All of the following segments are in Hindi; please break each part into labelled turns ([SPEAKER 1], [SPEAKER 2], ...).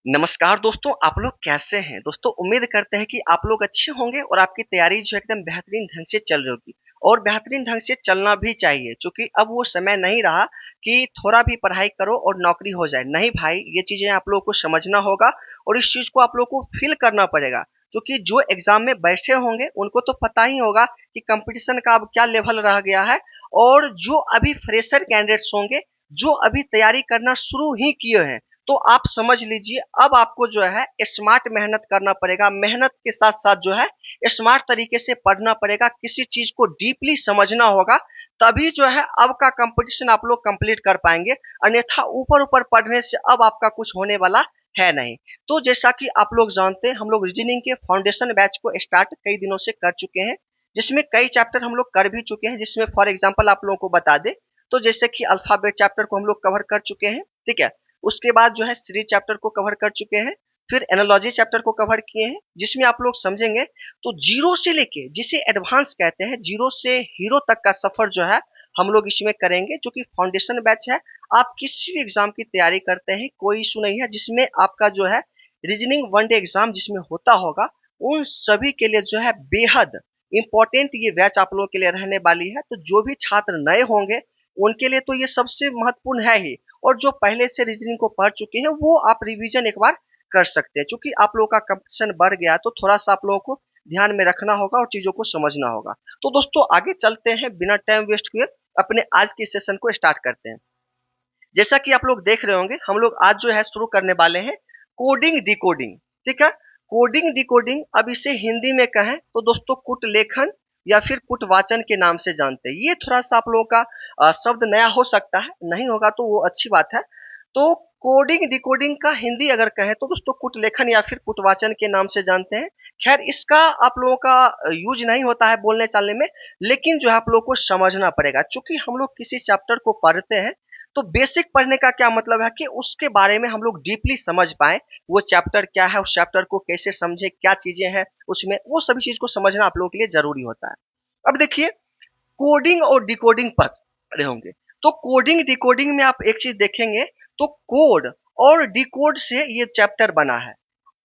[SPEAKER 1] नमस्कार दोस्तों, आप लोग कैसे हैं? दोस्तों उम्मीद करते हैं कि आप लोग अच्छे होंगे और आपकी तैयारी जो है एकदम बेहतरीन ढंग से चल रही होगी और बेहतरीन ढंग से चलना भी चाहिए क्योंकि अब वो समय नहीं रहा कि थोड़ा भी पढ़ाई करो और नौकरी हो जाए। नहीं भाई, ये चीज़ें आप लोगों को समझना होगा और इस चीज़ को आप लोगों को फ़ील करना पड़ेगा क्योंकि जो एग्ज़ाम में बैठे होंगे उनको तो पता ही होगा कि कॉम्पिटिशन का अब क्या लेवल रह गया है और जो अभी फ्रेशर कैंडिडेट्स होंगे, जो अभी तैयारी करना शुरू ही किए हैं, तो आप समझ लीजिए अब आपको जो है स्मार्ट मेहनत करना पड़ेगा। मेहनत के साथ-साथ जो है स्मार्ट तरीके से पढ़ना पड़ेगा, किसी चीज़ को डीपली समझना होगा, तभी जो है अब का कॉम्पिटिशन आप लोग कंप्लीट कर पाएँगे, अन्यथा ऊपर-ऊपर पढ़ने से अब आपका कुछ होने वाला है नहीं। तो जैसा कि आप लोग जानते हैं, हम लोग रीजनिंग के फाउंडेशन बैच को स्टार्ट कई दिनों से कर चुके हैं, जिसमें कई चैप्टर हम लोग कर भी चुके हैं, जिसमें फॉर एग्ज़ाम्पल आप लोगों को बता दें, तो जैसे कि अल्फ़ाबेट चैप्टर को हम लोग कवर कर चुके हैं, ठीक है? उसके बाद जो है सीरीज चैप्टर को कवर कर चुके हैं, फिर एनालॉजी चैप्टर को कवर किए हैं, जिसमें आप लोग समझेंगे तो जीरो से लेके जिसे एडवांस कहते हैं, जीरो से हीरो तक का सफर जो है हम लोग इसमें करेंगे, जो कि फाउंडेशन बैच है। आप किसी भी एग्जाम की तैयारी करते हैं, कोई इशू नहीं है, जिसमें आपका जो है रीजनिंग वन डे एग्जाम जिसमें होता होगा, उन सभी के लिए जो है बेहद इंपॉर्टेंट ये बैच आप लोगों के लिए रहने वाली है। तो जो भी छात्र नए होंगे उनके लिए तो ये सबसे महत्वपूर्ण है ही, और जो पहले से रीजनिंग को पढ़ चुके हैं वो आप रिवीजन एक बार कर सकते हैं। चूंकि आप लोगों का कंपटीशन बढ़ गया तो थोड़ा सा आप लोगों को ध्यान में रखना होगा और चीजों को समझना होगा। तो दोस्तों आगे चलते हैं, बिना टाइम वेस्ट किए अपने आज के सेशन को स्टार्ट करते हैं। जैसा कि आप लोग देख रहे होंगे, हम लोग आज जो है शुरू करने वाले हैं कोडिंग डिकोडिंग। ठीक है, कोडिंग डिकोडिंग, अब इसे हिंदी में कहें तो दोस्तों कुट लेखन या फिर कुट वाचन के नाम से जानते हैं। ये थोड़ा सा आप लोगों का शब्द नया हो सकता है, नहीं होगा तो वो अच्छी बात है। तो कोडिंग डिकोडिंग का हिंदी अगर कहें तो दोस्तों कुट लेखन या फिर कुट वाचन के नाम से जानते हैं। खैर इसका आप लोगों का यूज नहीं होता है बोलने चालने में, लेकिन जो है आप लोगों को समझना पड़ेगा। चूंकि हम लोग किसी चैप्टर को पढ़ते हैं तो बेसिक पढ़ने का क्या मतलब है कि उसके बारे में हम लोग डीपली समझ पाएँ, वो चैप्टर क्या है, उस चैप्टर को कैसे समझे, क्या चीज़ें हैं उसमें, वो सभी चीज़ को समझना आप लोगों के लिए ज़रूरी होता है। अब देखिए, कोडिंग और डिकोडिंग पढ़ रहे होंगे, तो कोडिंग डिकोडिंग में आप एक चीज़ देखेंगे, तो कोड और डिकोड से ये चैप्टर बना है।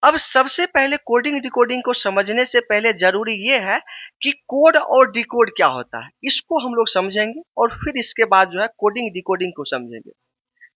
[SPEAKER 1] अब सबसे पहले कोडिंग डिकोडिंग को समझने से पहले ज़रूरी ये है कि कोड और डिकोड क्या होता है, इसको हम लोग समझेंगे और फिर इसके बाद जो है कोडिंग डिकोडिंग को समझेंगे।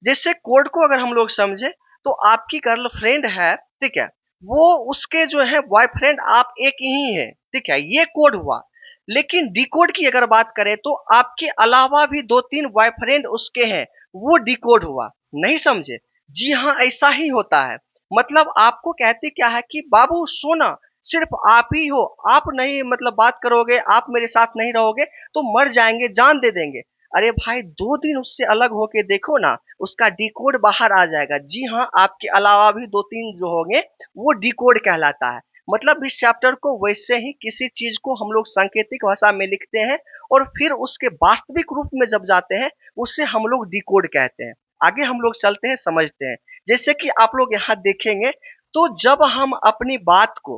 [SPEAKER 1] जैसे कोड को अगर हम लोग समझे, तो आपकी गर्लफ्रेंड है, ठीक है, वो उसके जो है बॉयफ्रेंड आप एक ही है, ठीक है, ये कोड हुआ। लेकिन डिकोड की अगर बात करें तो आपके अलावा भी दो तीन बॉयफ्रेंड उसके हैं, वो डिकोड हुआ। नहीं समझे? जी हाँ, ऐसा ही होता है। मतलब आपको कहते क्या है कि बाबू सोना, सिर्फ आप ही हो, आप नहीं मतलब बात करोगे, आप मेरे साथ नहीं रहोगे तो मर जाएंगे, जान दे देंगे। अरे भाई 2 दिन उससे अलग होके देखो ना, उसका डिकोड बाहर आ जाएगा। जी हाँ, आपके अलावा भी 2-3 जो होंगे, वो डिकोड कहलाता है। मतलब इस चैप्टर को वैसे ही किसी चीज़ को हम लोग सांकेतिक भाषा में लिखते हैं और फिर उसके वास्तविक रूप में जब जाते हैं, उसे हम लोग डिकोड कहते हैं। आगे हम लोग चलते हैं, समझते हैं। जैसे कि आप लोग यहाँ देखेंगे, तो जब हम अपनी बात को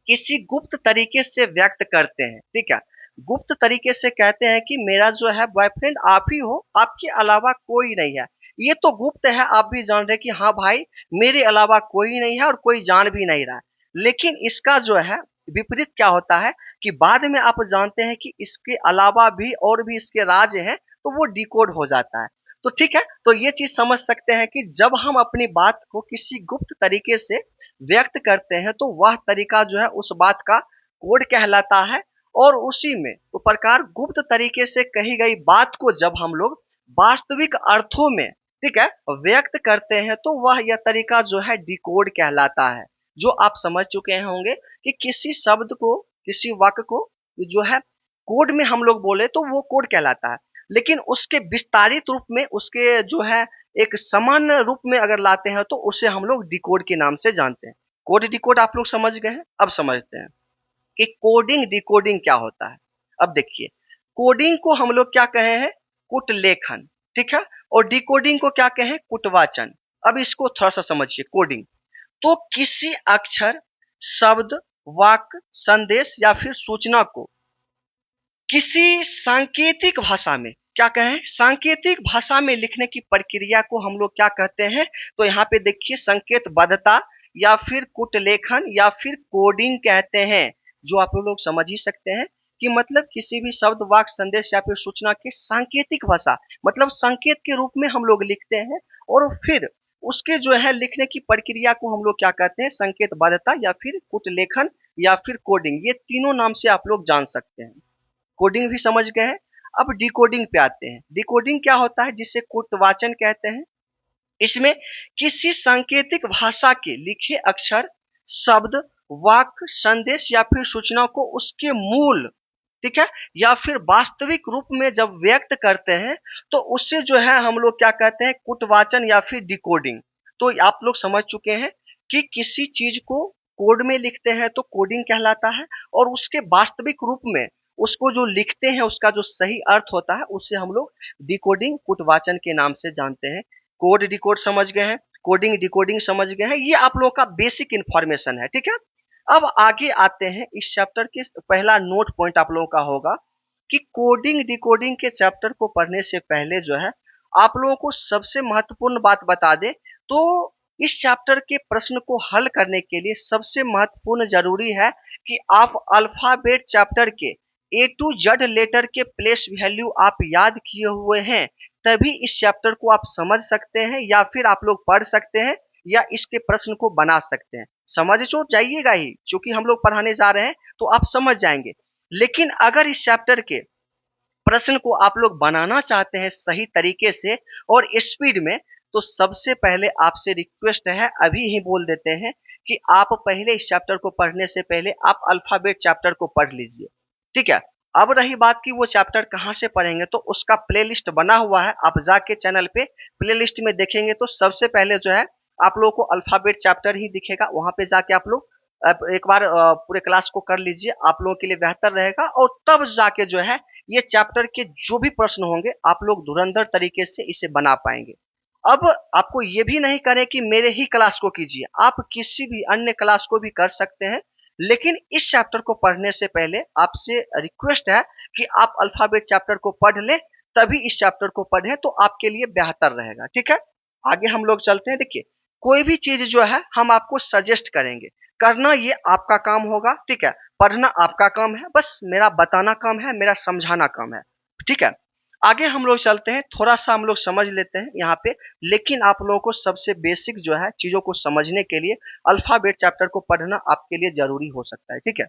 [SPEAKER 1] किसी गुप्त तरीके से व्यक्त करते हैं, ठीक है, गुप्त तरीके से कहते हैं कि मेरा जो है बॉयफ्रेंड आप ही हो, आपके अलावा कोई नहीं है। ये तो गुप्त है, आप भी जान रहे हैं कि हाँ भाई, मेरे अलावा कोई नहीं है और कोई जान भी नहीं रहा है। लेकिन इसका जो है विपरीत क्या होता है कि बाद में आप जानते हैं कि इसके अलावा भी और भी इसके राज हैं, तो वो डिकोड हो जाता है। तो ठीक है, तो ये चीज समझ सकते हैं कि जब हम अपनी बात को किसी गुप्त तरीके से व्यक्त करते हैं तो वह तरीका जो है उस बात का कोड कहलाता है। और उसी में तो प्रकार गुप्त तरीके से कही गई बात को जब हम लोग वास्तविक अर्थों में, ठीक है, व्यक्त करते हैं तो वह यह तरीका जो है डिकोड कहलाता है। जो आप समझ चुके होंगे कि किसी शब्द को, किसी वाक्य को जो है कोड में हम लोग बोले तो वो कोड कहलाता है, लेकिन उसके विस्तारित रूप में, उसके जो है एक सामान्य रूप में अगर लाते हैं तो उसे हम लोग डिकोड के नाम से जानते हैं। कोड डिकोड आप लोग समझ गए हैं, अब समझते हैं कि कोडिंग डिकोडिंग क्या होता है। अब देखिए, कोडिंग को हम लोग क्या कहे हैं, कुट लेखन, ठीक है, और डिकोडिंग को क्या कहें, कुटवाचन। अब इसको थोड़ा सा समझिए। कोडिंग तो किसी अक्षर, शब्द, वाक्य, संदेश या फिर सूचना को किसी सांकेतिक भाषा में क्या कहें, सांकेतिक भाषा में लिखने की प्रक्रिया को हम लोग क्या कहते हैं, तो यहाँ पे देखिए संकेतबद्धता या फिर कूटलेखन या फिर कोडिंग कहते हैं, जो आप लोग समझ ही सकते हैं कि मतलब किसी भी शब्द वाक्य संदेश या फिर सूचना की सांकेतिक भाषा, मतलब संकेत के रूप में हम लोग लिखते हैं और फिर उसके जो है लिखने की प्रक्रिया को हम लोग क्या कहते हैं, संकेतबद्धता या फिर कूटलेखन या फिर कोडिंग, ये तीनों नाम से आप लोग जान सकते हैं। कोडिंग भी समझ गए हैं। अब डिकोडिंग पे आते हैं। डिकोडिंग क्या होता है, जिसे कूटवाचन कहते हैं। इसमें किसी सांकेतिक भाषा के लिखे अक्षर, शब्द, वाक्य, संदेश या फिर सूचना को उसके मूल, ठीक है, या फिर वास्तविक रूप में जब व्यक्त करते हैं तो उससे जो है हम लोग क्या कहते हैं, कूटवाचन या फिर डिकोडिंग। तो आप लोग समझ चुके हैं कि किसी चीज को कोड में लिखते हैं तो कोडिंग कहलाता है, और उसके वास्तविक रूप में उसको जो लिखते हैं उसका जो सही अर्थ होता है उसे हम लोग डिकोडिंग, कूटवाचन के नाम से जानते हैं। कोड डिकोड समझ गए हैं, कोडिंग डिकोडिंग समझ गए हैं, ये आप लोगों का बेसिक इंफॉर्मेशन है, ठीक है। अब आगे आते हैं, इस चैप्टर के पहला नोट पॉइंट आप लोगों का होगा कि कोडिंग डिकोडिंग के चैप्टर को पढ़ने से पहले जो है आप लोगों को सबसे महत्वपूर्ण बात बता दे, तो इस चैप्टर के प्रश्न को हल करने के लिए सबसे महत्वपूर्ण जरूरी है कि आप अल्फाबेट चैप्टर के ए टू जेड लेटर के प्लेस वैल्यू आप याद किए हुए हैं, तभी इस चैप्टर को आप समझ सकते हैं या फिर आप लोग पढ़ सकते हैं या इसके प्रश्न को बना सकते हैं। समझ तो जाइएगा ही, क्योंकि हम लोग पढ़ाने जा रहे हैं तो आप समझ जाएंगे। लेकिन अगर इस चैप्टर के प्रश्न को आप लोग बनाना चाहते हैं सही तरीके से और स्पीड में, तो सबसे पहले आपसे रिक्वेस्ट है, अभी ही बोल देते हैं कि आप पहले इस चैप्टर को पढ़ने से पहले आप अल्फाबेट चैप्टर को पढ़ लीजिए, ठीक है। अब रही बात कि वो चैप्टर कहाँ से पढ़ेंगे, तो उसका प्लेलिस्ट बना हुआ है, आप जाके चैनल पे प्लेलिस्ट में देखेंगे तो सबसे पहले जो है आप लोगों को अल्फाबेट चैप्टर ही दिखेगा। वहां पे जाके आप लोग एक बार पूरे क्लास को कर लीजिए, आप लोगों के लिए बेहतर रहेगा, और तब जाके जो है ये चैप्टर के जो भी प्रश्न होंगे आप लोग धुरंधर तरीके से इसे बना पाएंगे। अब आपको ये भी नहीं करें कि मेरे ही क्लास को कीजिए, आप किसी भी अन्य क्लास को भी कर सकते हैं, लेकिन इस चैप्टर को पढ़ने से पहले आपसे रिक्वेस्ट है कि आप अल्फाबेट चैप्टर को पढ़ लें, तभी इस चैप्टर को पढ़ें तो आपके लिए बेहतर रहेगा, ठीक है। आगे हम लोग चलते हैं। देखिए, कोई भी चीज जो है हम आपको सजेस्ट करेंगे, करना ये आपका काम होगा, ठीक है। पढ़ना आपका काम है, बस मेरा बताना काम है, मेरा समझाना काम है, ठीक है। आगे हम लोग चलते हैं, थोड़ा सा हम लोग समझ लेते हैं यहाँ पे, लेकिन आप लोगों को सबसे बेसिक जो है चीजों को समझने के लिए अल्फाबेट चैप्टर को पढ़ना आपके लिए जरूरी हो सकता है, ठीक है।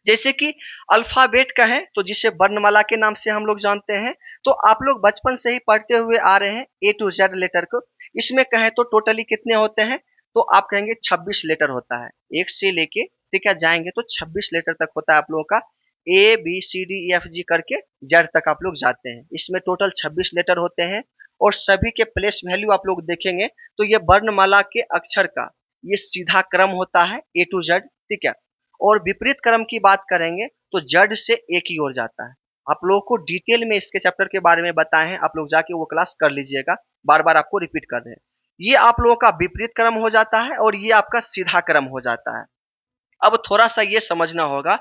[SPEAKER 1] जैसे कि अल्फाबेट का है तो जिसे वर्णमाला के नाम से हम लोग जानते हैं, तो आप लोग बचपन से ही पढ़ते हुए आ रहे हैं ए टू जेड लेटर को। इसमें कहें तो टोटली कितने होते हैं, तो आप कहेंगे 26 लेटर होता है, एक से लेके, ठीक है, जाएंगे तो 26 लेटर तक होता है आप लोगों का, A B C D E F G करके जेड तक आप लोग जाते हैं। इसमें टोटल 26 लेटर होते हैं, और सभी के प्लेस वैल्यू आप लोग देखेंगे तो ये वर्णमाला के अक्षर का ये सीधा क्रम होता है ए टू जेड, ठीक है। और विपरीत क्रम की बात करेंगे तो जड़ से एक ही ओर जाता है। आप लोगों को डिटेल में इसके चैप्टर के बारे में बताए हैं, आप लोग जाके वो क्लास कर लीजिएगा, बार बार आपको रिपीट कर रहे हैं। ये आप लोगों का विपरीत क्रम हो जाता है और ये आपका सीधा क्रम हो जाता है। अब थोड़ा सा ये समझना होगा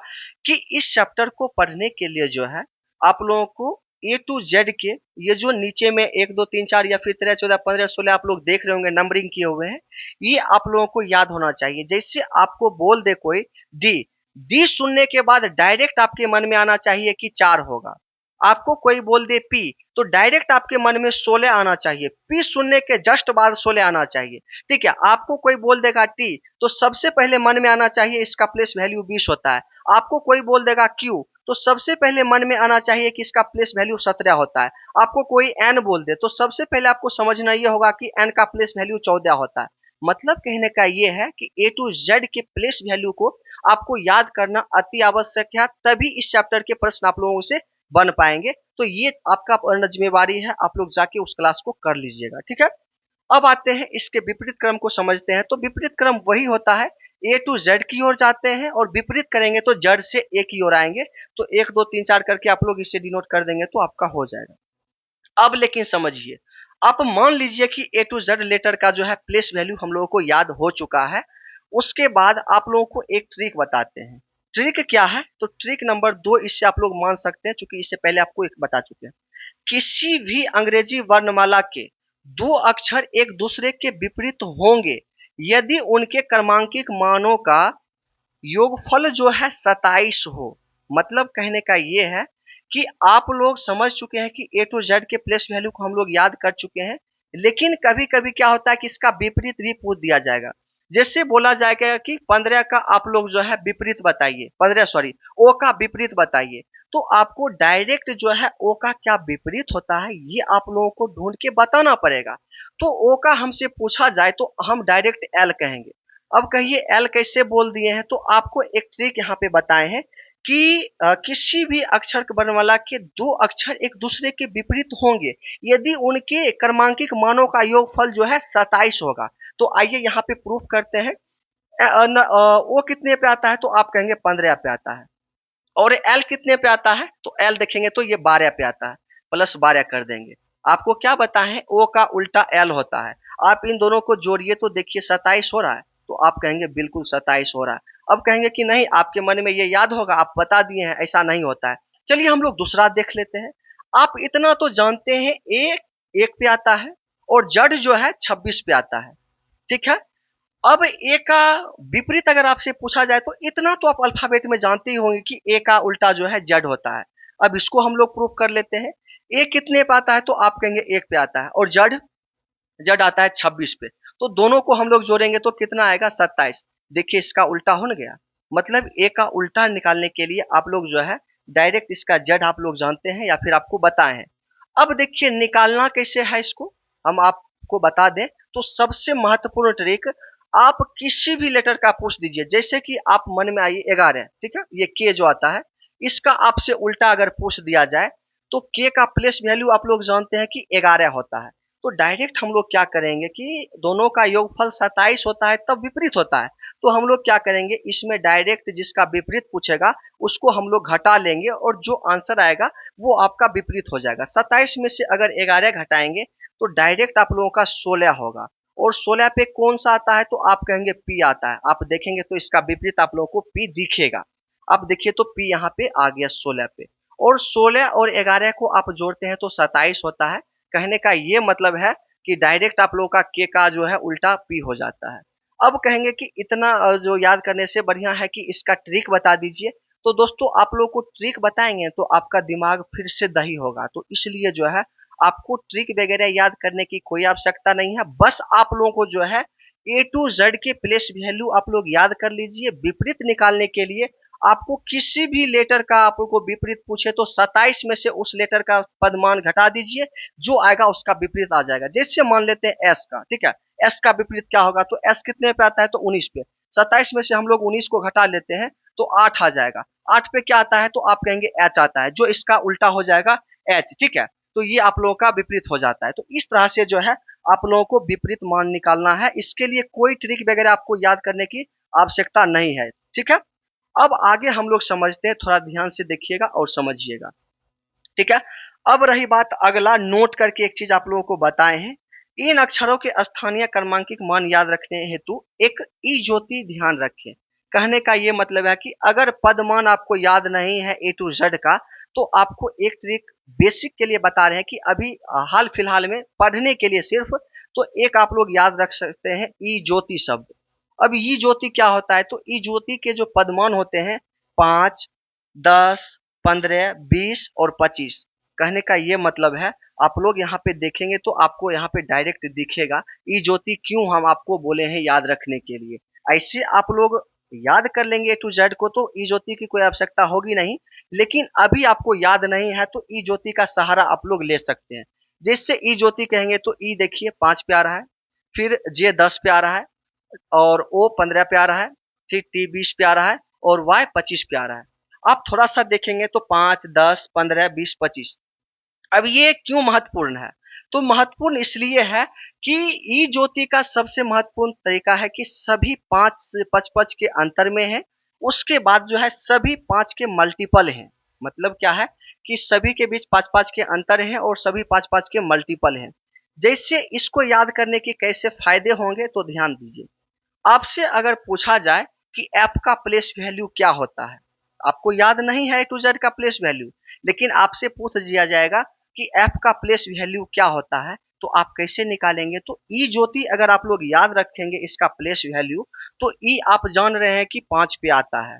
[SPEAKER 1] कि इस चैप्टर को पढ़ने के लिए जो है आप लोगों को ए टू जेड के ये जो नीचे में 1 2 3 4 या फिर 13 14 15 16 आप लोग देख रहे होंगे नंबरिंग किए हुए हैं, ये आप लोगों को याद होना चाहिए। जैसे आपको बोल दे कोई डी, डी सुनने के बाद डायरेक्ट आपके मन में आना चाहिए कि 4 होगा। आपको कोई बोल दे पी, तो डायरेक्ट आपके मन में 16 आना चाहिए, पी सुनने के जस्ट बाद 16 आना चाहिए, ठीक है। आपको कोई बोल देगा टी, तो सबसे पहले मन में आना चाहिए इसका प्लेस वैल्यू 20 होता है। आपको कोई बोल देगा क्यू, तो सबसे पहले मन में आना चाहिए कि इसका प्लेस वैल्यू 17 होता है। आपको कोई एन बोल दे तो सबसे पहले आपको समझना ये होगा कि एन का प्लेस वैल्यू 14 होता है। मतलब कहने का ये है कि ए टू जेड के प्लेस वैल्यू को आपको याद करना अति आवश्यक है, तभी इस चैप्टर के प्रश्न आप लोगों से बन पाएंगे। तो ये आपका जिम्मेवारी है, आप लोग जाके उस क्लास को कर लीजिएगा, ठीक है। अब आते हैं इसके विपरीत क्रम को समझते हैं। तो विपरीत क्रम वही होता है, ए टू जेड की ओर जाते हैं और विपरीत करेंगे तो जेड से ए की ओर आएंगे। तो 1 2 3 4 करके आप लोग इसे डिनोट कर देंगे तो आपका हो जाएगा। अब लेकिन समझिए, आप मान लीजिए कि ए टू जेड लेटर का जो है प्लेस वैल्यू हम लोगों को याद हो चुका है। उसके बाद आप लोगों को एक ट्रिक बताते हैं। ट्रिक क्या है, तो ट्रिक नंबर 2 इससे आप लोग मान सकते हैं, चूंकि इससे पहले आपको एक बता चुके हैं। किसी भी अंग्रेजी वर्णमाला के दो अक्षर एक दूसरे के विपरीत होंगे यदि उनके क्रमांकित मानों का योगफल जो है 27 हो। मतलब कहने का ये है कि आप लोग समझ चुके हैं कि ए टू जेड के प्लेस वैल्यू को हम लोग याद कर चुके हैं, लेकिन कभी कभी क्या होता है कि इसका विपरीत भी पूछ दिया जाएगा। जैसे बोला जाएगा कि 15 का आप लोग जो है विपरीत बताइए, 15 सॉरी ओ का विपरीत बताइए, तो आपको डायरेक्ट जो है ओ का क्या विपरीत होता है ये आप लोगों को ढूंढ के बताना पड़ेगा। तो ओ का हमसे पूछा जाए तो हम डायरेक्ट एल कहेंगे। अब कहिए एल कैसे बोल दिए हैं, तो आपको एक ट्रिक यहाँ पे बताए हैं कि किसी भी अक्षर वर्णमाला के दो अक्षर एक दूसरे के विपरीत होंगे यदि उनके क्रमांकित मानों का योगफल जो है 27 होगा। तो आइए यहाँ पे प्रूफ करते हैं। ओ कितने पे आता है, तो आप कहेंगे 15 पे आता है। और एल कितने पे आता है, तो एल देखेंगे तो ये 12 पे आता है, प्लस 12 कर देंगे। आपको क्या बताएं, ओ का उल्टा एल होता है। आप इन दोनों को जोड़िए तो देखिए 27 हो रहा है, तो आप कहेंगे बिल्कुल 27 हो रहा है। अब कहेंगे कि नहीं, आपके मन में ये याद होगा, आप बता दिए हैं, ऐसा नहीं होता है। चलिए हम लोग दूसरा देख लेते हैं। आप इतना तो जानते हैं एक एक पे आता है और जड़ जो है 26 पे आता है, ठीक है। अब ए का विपरीत अगर आपसे पूछा जाए तो इतना तो आप अल्फाबेट में जानते ही होंगे कि ए का उल्टा जो है जेड होता है। अब इसको हम लोग प्रूव कर लेते हैं। ए कितने पे आता है, तो आप कहेंगे एक पे आता है, और जड जड आता है 26 पे। तो दोनों को हम लोग जोड़ेंगे तो कितना आएगा, 27। देखिए इसका उल्टा हो न गया। मतलब ए का उल्टा निकालने के लिए आप लोग जो है डायरेक्ट इसका जड आप लोग जानते हैं या फिर आपको बताए हैं। अब देखिए निकालना कैसे है इसको हम आपको बता दें। तो सबसे महत्वपूर्ण ट्रिक, आप किसी भी लेटर का पूछ दीजिए। जैसे कि आप मन में आइए 11, ठीक है, ये के जो आता है इसका आपसे उल्टा अगर पूछ दिया जाए तो के का प्लेस वैल्यू आप लोग जानते हैं कि 11 होता है। तो डायरेक्ट हम लोग क्या करेंगे कि दोनों का योगफल 27 होता है तब विपरीत होता है। तो हम लोग क्या करेंगे, इसमें डायरेक्ट जिसका विपरीत पूछेगा उसको हम लोग घटा लेंगे और जो आंसर आएगा वो आपका विपरीत हो जाएगा। 27 में से अगर 11 घटाएंगे तो डायरेक्ट आप लोगों का 16 होगा। और 16 पे कौन सा आता है, तो आप कहेंगे पी आता है। आप देखेंगे तो इसका विपरीत आप लोगों को पी दिखेगा। आप देखिए तो पी यहाँ पे आ गया 16 पे। और 16 और 11 को आप जोड़ते हैं तो 27 होता है। कहने का ये मतलब है कि डायरेक्ट आप लोगों का के का जो है उल्टा पी हो जाता है। अब कहेंगे कि इतना जो याद करने से बढ़िया है कि इसका ट्रिक बता दीजिए। तो दोस्तों आप लोग को ट्रिक बताएंगे तो आपका दिमाग फिर से दही होगा। तो इसलिए जो है आपको ट्रिक वगैरह याद करने की कोई आवश्यकता नहीं है। बस आप लोगों को जो है ए टू जेड के प्लेस वैल्यू आप लोग याद कर लीजिए। विपरीत निकालने के लिए आपको किसी भी लेटर का आप लोग को विपरीत पूछे तो 27 में से उस लेटर का पदमान घटा दीजिए, जो आएगा उसका विपरीत आ जाएगा। जैसे मान लेते हैं एस का, ठीक है, एस का विपरीत क्या होगा, तो एस कितने पे आता है, तो 19 पे। 27 में से हम लोग 19 को घटा लेते हैं तो 8 आ जाएगा। 8 पे क्या आता है, तो आप कहेंगे एच आता है, जो इसका उल्टा हो जाएगा एच, ठीक है। तो ये आप लोगों का विपरीत हो जाता है। तो इस तरह से जो है आप लोगों को विपरीत मान निकालना है। इसके लिए कोई ट्रिक वगैरह आपको याद करने की आवश्यकता नहीं है, ठीक है। अब आगे हम लोग समझते हैं, थोड़ा ध्यान से देखिएगा और समझिएगा, ठीक है। अब रही बात अगला, नोट करके एक चीज आप लोगों को बताए हैं। इन अक्षरों के स्थानीय क्रमांकित मान याद रखने हेतु एक ई ज्योति ध्यान रखें। कहने का ये मतलब है कि अगर पदमान आपको याद नहीं है ए टू जेड का, तो आपको एक ट्रिक बेसिक के लिए बता रहे हैं कि अभी हाल फिलहाल में पढ़ने के लिए सिर्फ, तो एक आप लोग याद रख सकते हैं ई ज्योति शब्द। अब ई ज्योति क्या होता है, तो ई ज्योति के जो पदमान होते हैं 5, 10, 15, 20 और 25। कहने का ये मतलब है आप लोग यहाँ पे देखेंगे तो आपको यहाँ पे डायरेक्ट दिखेगा ई ज्योति क्यों हम आपको बोले हैं याद रखने के लिए। ऐसे आप लोग याद कर लेंगे ए टू जेड को तो ई ज्योति की कोई आवश्यकता होगी नहीं। लेकिन अभी आपको याद नहीं है तो ई ज्योति का सहारा आप लोग ले सकते हैं। जैसे ई ज्योति कहेंगे तो ई देखिए 5 पे आ रहा है, फिर जे 10 पे आ रहा है, और ओ 15 पे आ रहा है, फिर टी 20 पे आ रहा है, और वाई 25 पे आ रहा है। आप थोड़ा सा देखेंगे तो 5, 10, 15, 20, 25। अब ये क्यों महत्वपूर्ण है, तो महत्वपूर्ण इसलिए है कि ई ज्योति का सबसे महत्वपूर्ण तरीका है कि सभी 5 से 5 के अंतर में है। उसके बाद जो है सभी 5 के मल्टीपल हैं। मतलब क्या है कि सभी के बीच 5 के अंतर हैं और सभी 5 के मल्टीपल हैं। जैसे इसको याद करने के कैसे फायदे होंगे, तो ध्यान दीजिए। आपसे अगर पूछा जाए कि ऐप का प्लेस वैल्यू क्या होता है, आपको याद नहीं है ए टू जेड का प्लेस वैल्यू, लेकिन आपसे पूछ दिया जाएगा कि एफ का प्लेस वैल्यू क्या होता है, तो आप कैसे निकालेंगे। तो ई ज्योति अगर आप लोग याद रखेंगे इसका प्लेस वैल्यू, तो ई आप जान रहे हैं कि 5 पे आता है,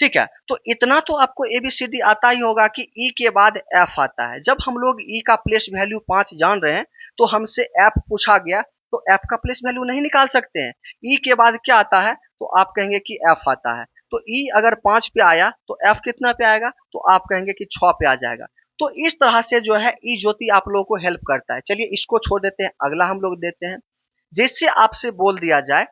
[SPEAKER 1] ठीक है। तो इतना तो आपको एबीसीडी आता ही होगा कि ई के बाद एफ आता है। जब हम लोग ई का प्लेस वैल्यू 5 जान रहे हैं, तो हमसे एफ पूछा गया, तो एफ का प्लेस वैल्यू नहीं निकाल सकते हैं। ई के बाद क्या आता है, तो आप कहेंगे कि एफ आता है। तो ई अगर 5 पे आया तो एफ कितना पे आएगा, तो आप कहेंगे कि 6 पे आ जाएगा। तो इस तरह से जो है ई ज्योति आप लोगों को हेल्प करता है। चलिए इसको छोड़ देते हैं, अगला हम लोग देते हैं। जैसे आपसे बोल दिया जाए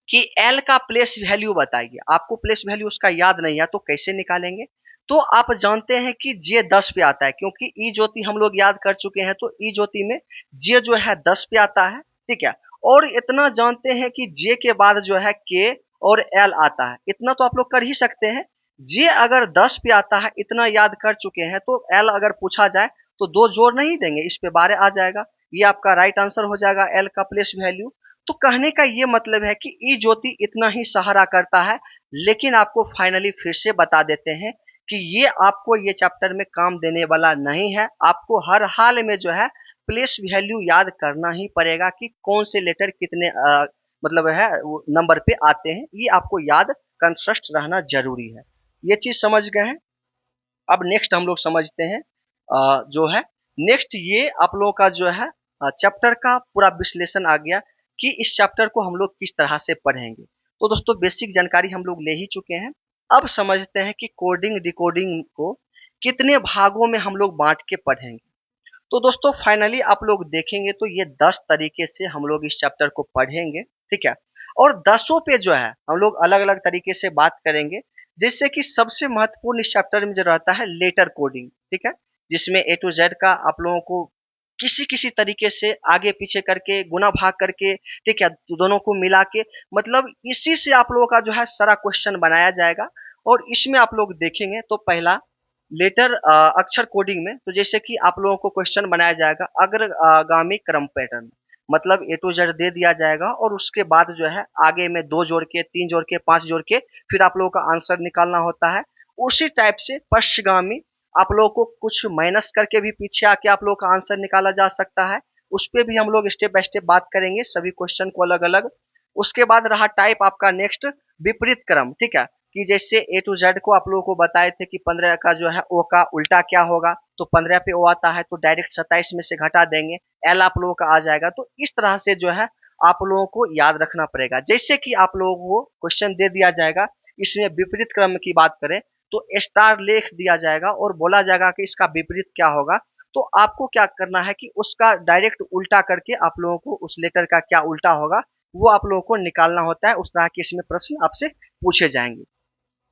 [SPEAKER 1] कि एल का प्लेस वैल्यू बताइए, आपको प्लेस वैल्यू उसका याद नहीं है तो कैसे निकालेंगे। तो आप जानते हैं कि जे 10 पे आता है, क्योंकि ई ज्योति हम लोग याद कर चुके हैं। तो ई ज्योति में जे जो है 10 पे आता है, ठीक है। और इतना जानते हैं कि जे के बाद जो है के और एल आता है, इतना तो आप लोग कर ही सकते हैं। जे अगर 10 पे आता है, इतना याद कर चुके हैं, तो एल अगर पूछा जाए तो 2 जोड़ नहीं देंगे, इस पे 12 आ जाएगा। ये आपका राइट आंसर हो जाएगा एल का प्लेस वैल्यू। तो कहने का ये मतलब है कि ई ज्योति इतना ही सहारा करता है, लेकिन आपको फाइनली फिर से बता देते हैं कि ये आपको ये चैप्टर में काम देने वाला नहीं है। आपको हर हाल में जो है प्लेस वैल्यू याद करना ही पड़ेगा कि कौन से लेटर कितने मतलब है नंबर पे आते हैं, ये आपको याद कंस्ट्रक्ट रहना जरूरी है। ये चीज समझ गए हैं। अब नेक्स्ट हम लोग समझते हैं जो है नेक्स्ट, ये आप लोगों का जो है चैप्टर का पूरा विश्लेषण आ गया कि इस चैप्टर को हम लोग किस तरह से पढ़ेंगे। तो दोस्तों बेसिक जानकारी हम लोग ले ही चुके हैं। अब समझते हैं कि कोडिंग डिकोडिंग को कितने भागों में हम लोग बांट के पढ़ेंगे। तो दोस्तों फाइनली आप लोग देखेंगे तो ये 10 तरीके से हम लोग इस चैप्टर को पढ़ेंगे, ठीक है। और 10 पे जो है हम लोग अलग अलग तरीके से बात करेंगे। जैसे कि सबसे महत्वपूर्ण इस चैप्टर में जो रहता है लेटर कोडिंग, ठीक है, जिसमें ए टू जेड का आप लोगों को किसी किसी तरीके से आगे पीछे करके गुना भाग करके, ठीक है, तो दोनों को मिला के, मतलब इसी से आप लोगों का जो है सारा क्वेश्चन बनाया जाएगा। और इसमें आप लोग देखेंगे तो पहला लेटर अक्षर कोडिंग में, तो जैसे कि आप लोगों को क्वेश्चन बनाया जाएगा अग्रगामी क्रम पैटर्न, मतलब ए टू जेड दे दिया जाएगा और उसके बाद जो है आगे में 2 जोड़ के 3 जोड़ के 5 जोड़ के फिर आप लोगों का आंसर निकालना होता है। उसी टाइप से पश्चिगामी आप लोगों को कुछ माइनस करके भी पीछे आके आप लोगों का आंसर निकाला जा सकता है। उस पर भी हम लोग स्टेप बाय स्टेप बात करेंगे सभी क्वेश्चन को अलग अलग। उसके बाद रहा टाइप आपका नेक्स्ट विपरीत क्रम, ठीक है, कि जैसे ए टू जेड को आप लोगों को बताए थे कि 15 का जो है ओ का उल्टा क्या होगा, तो 15 पे ओ आता है तो डायरेक्ट 27 में से घटा देंगे, एल आप लोगों का आ जाएगा। तो इस तरह से जो है आप लोगों को याद रखना पड़ेगा। जैसे कि आप लोगों को क्वेश्चन दे दिया जाएगा, इसमें विपरीत क्रम की बात करें तो स्टार लिख दिया जाएगा और बोला जाएगा कि इसका विपरीत क्या होगा। तो आपको क्या करना है कि उसका डायरेक्ट उल्टा करके आप लोगों को उस लेटर का क्या उल्टा होगा वो आप लोगों को निकालना होता है। उस तरह के इसमें प्रश्न आपसे पूछे जाएंगे।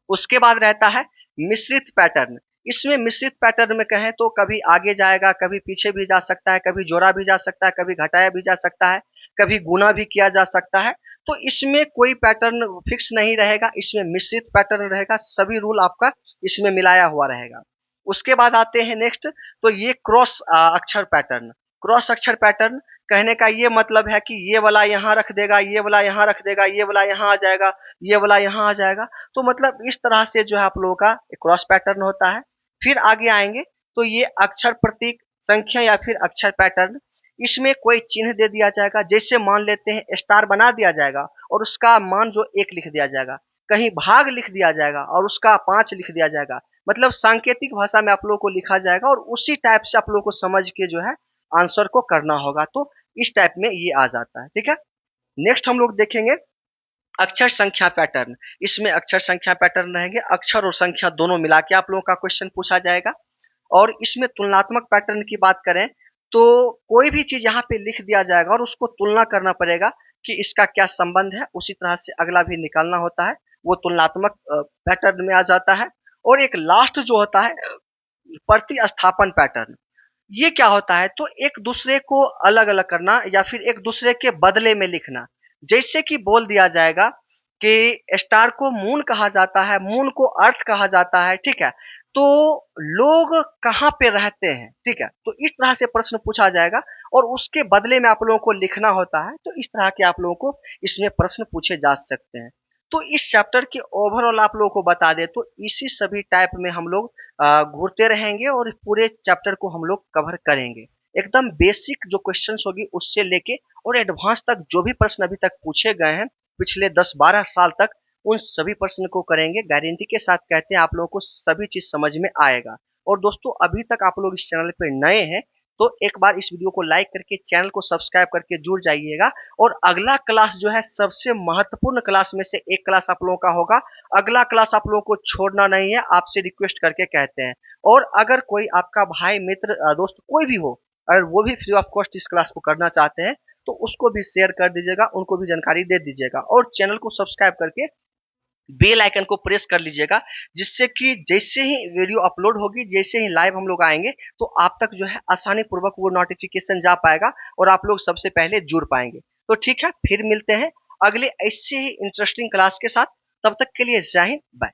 [SPEAKER 1] उसके बाद रहता है मिश्रित पैटर्न। इसमें मिश्रित पैटर्न में कहें तो कभी आगे जाएगा, कभी पीछे भी जा सकता है, कभी जोड़ा भी जा सकता है, कभी घटाया भी जा सकता है, कभी गुना भी किया जा सकता है। तो इसमें कोई पैटर्न फिक्स नहीं रहेगा, इसमें मिश्रित पैटर्न रहेगा, सभी रूल आपका इसमें मिलाया हुआ रहेगा। उसके बाद आते हैं नेक्स्ट, तो ये क्रॉस अक्षर पैटर्न। क्रॉस अक्षर पैटर्न कहने का ये मतलब है कि ये वाला यहाँ रख देगा, ये वाला यहाँ रख देगा, ये वाला यहाँ आ जाएगा, ये वाला यहाँ आ जाएगा। तो मतलब इस तरह से जो है आप लोगों का क्रॉस पैटर्न होता है। फिर आगे आएंगे तो ये अक्षर प्रतीक संख्या या फिर अक्षर पैटर्न, इसमें कोई चिन्ह दे दिया जाएगा। जैसे मान लेते हैं स्टार बना दिया जाएगा और उसका मान जो 1 लिख दिया जाएगा, कहीं भाग लिख दिया जाएगा और उसका 5 लिख दिया जाएगा, मतलब सांकेतिक भाषा में आप लोगों को लिखा जाएगा और उसी टाइप से आप लोगों को समझ के जो है आंसर को करना होगा। तो इस टाइप में ये आ जाता है, ठीक है। नेक्स्ट हम लोग देखेंगे अक्षर संख्या पैटर्न। इसमें अक्षर संख्या पैटर्न रहेंगे, अक्षर और संख्या दोनों मिला के आप लोगों का क्वेश्चन पूछा जाएगा। और इसमें तुलनात्मक पैटर्न की बात करें तो कोई भी चीज यहाँ पे लिख दिया जाएगा और उसको तुलना करना पड़ेगा कि इसका क्या संबंध है, उसी तरह से अगला भी निकालना होता है, वो तुलनात्मक पैटर्न में आ जाता है। और एक लास्ट जो होता है प्रतिस्थापन पैटर्न। ये क्या होता है, तो एक दूसरे को अलग अलग करना या फिर एक दूसरे के बदले में लिखना। जैसे कि बोल दिया जाएगा कि स्टार को मून कहा जाता है, मून को अर्थ कहा जाता है, ठीक है, तो लोग कहाँ पे रहते हैं, ठीक है। तो इस तरह से प्रश्न पूछा जाएगा और उसके बदले में आप लोगों को लिखना होता है। तो इस तरह के आप लोगों को इसमें प्रश्न पूछे जा सकते हैं। तो इस चैप्टर के ओवरऑल आप लोगों को बता दें तो इसी सभी टाइप में हम लोग घूरते रहेंगे और पूरे चैप्टर को हम लोग कवर करेंगे। एकदम बेसिक जो क्वेश्चंस होगी उससे लेके और एडवांस तक जो भी प्रश्न अभी तक पूछे गए हैं पिछले 10-12 साल तक, उन सभी प्रश्न को करेंगे। गारंटी के साथ कहते हैं आप लोगों को सभी चीज समझ में आएगा। और दोस्तों अभी तक आप लोग इस चैनल पे नए हैं तो एक बार इस वीडियो को लाइक करके चैनल को सब्सक्राइब करके जुड़ जाइएगा। और अगला क्लास जो है सबसे महत्वपूर्ण क्लास में से एक क्लास आप लोगों का होगा। अगला क्लास आप लोगों को छोड़ना नहीं है, आपसे रिक्वेस्ट करके कहते हैं। और अगर कोई आपका भाई मित्र दोस्त कोई भी हो, अगर वो भी फ्री ऑफ कॉस्ट इस क्लास को करना चाहते हैं तो उसको भी शेयर कर दीजिएगा, उनको भी जानकारी दे दीजिएगा और चैनल को सब्सक्राइब करके बेल आइकन को प्रेस कर लीजिएगा, जिससे कि जैसे ही वीडियो अपलोड होगी, जैसे ही लाइव हम लोग आएंगे तो आप तक जो है आसानी पूर्वक वो नोटिफिकेशन जा पाएगा और आप लोग सबसे पहले जुड़ पाएंगे। तो ठीक है, फिर मिलते हैं अगले ऐसे ही इंटरेस्टिंग क्लास के साथ। तब तक के लिए जय हिंद, बाय।